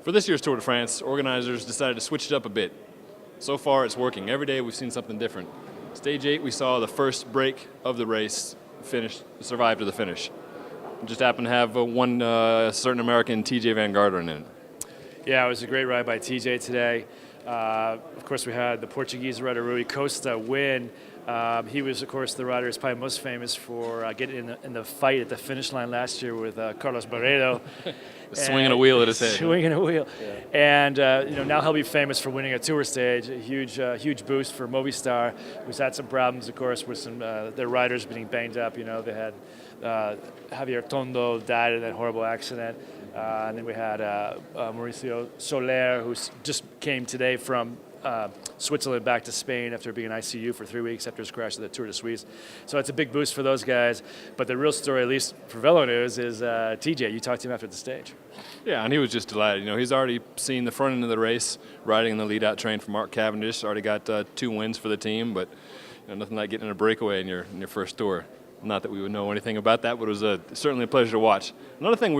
For this year's Tour de France, organizers decided to switch it up a bit. So far, it's working. Every day we've seen something different. Stage 8, we saw the first break of the race survive to the finish. We just happened to have one certain American, TJ Van Garderen, in it. Yeah, it was a great ride by TJ today. Of course, we had the Portuguese rider Rui Costa win. He was, of course, the rider who's probably most famous for getting in the fight at the finish line last year with Carlos Barredo. Swinging a wheel at his head. Swinging a wheel. Yeah. And now he'll be famous for winning a tour stage, a huge boost for Movistar, who's had some problems, of course, with some their riders being banged up. They had Javier Tondo died in that horrible accident. And then we had Mauricio Soler, who just came today from Switzerland back to Spain after being in ICU for 3 weeks after his crash at the Tour de Suisse. So it's a big boost for those guys. But the real story, at least for Velo News, is TJ. You talked to him after the stage. Yeah, and he was just delighted. He's already seen the front end of the race, riding in the lead-out train for Mark Cavendish. Already got 2 wins for the team, but nothing like getting a breakaway in your first tour. Not that we would know anything about that, but it was certainly a pleasure to watch. Another thing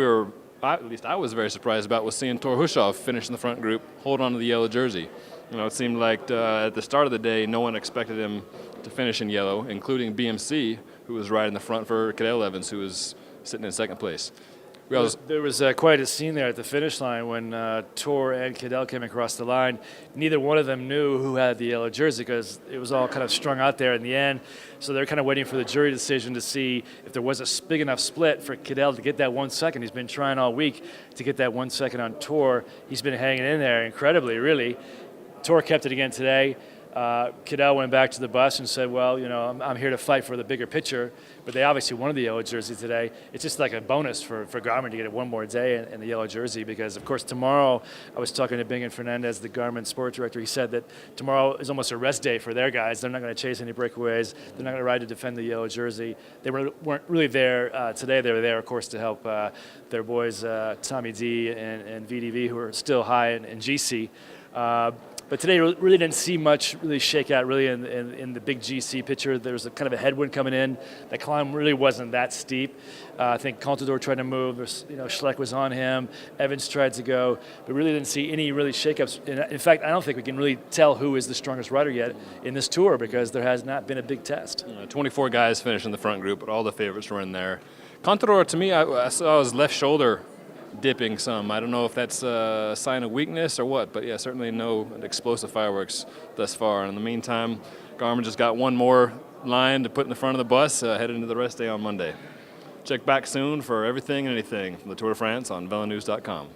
at least I was very surprised about, was seeing Thor Hushovd finish in the front group, hold on to the yellow jersey. It seemed like at the start of the day, no one expected him to finish in yellow, including BMC, who was riding the front for Cadel Evans, who was sitting in second place. There was quite a scene there at the finish line when Tor and Cadel came across the line. Neither one of them knew who had the yellow jersey because it was all kind of strung out there in the end. So they're kind of waiting for the jury decision to see if there was a big enough split for Cadel to get that 1 second. He's been trying all week to get that 1 second on Tor. He's been hanging in there incredibly, really. Tor kept it again today. Cadel went back to the bus and said, well, I'm here to fight for the bigger picture, but they obviously wanted the yellow jersey today. It's just like a bonus for Garmin to get it one more day in the yellow jersey because, of course, tomorrow, I was talking to Bingen Fernandez, the Garmin sports director. He said that tomorrow is almost a rest day for their guys. They're not going to chase any breakaways. They're not going to ride to defend the yellow jersey. They weren't really there today. They were there, of course, to help their boys, Tommy D and VDV, who are still high in GC. But today really didn't see much really shake out really in the big GC picture. There was a kind of a headwind coming in. The climb really wasn't that steep. I think Contador tried to move. Schleck was on him. Evans tried to go. But really didn't see any really shakeups. In fact, I don't think we can really tell who is the strongest rider yet in this tour because there has not been a big test. 24 guys finished in the front group, but all the favorites were in there. Contador, to me, I saw his left shoulder dipping some. I don't know if that's a sign of weakness or what, but yeah, certainly no explosive fireworks thus far. And in the meantime, Garmin just got one more line to put in the front of the bus headed into the rest day on Monday. Check back soon for everything and anything from the Tour de France on VeloNews.com.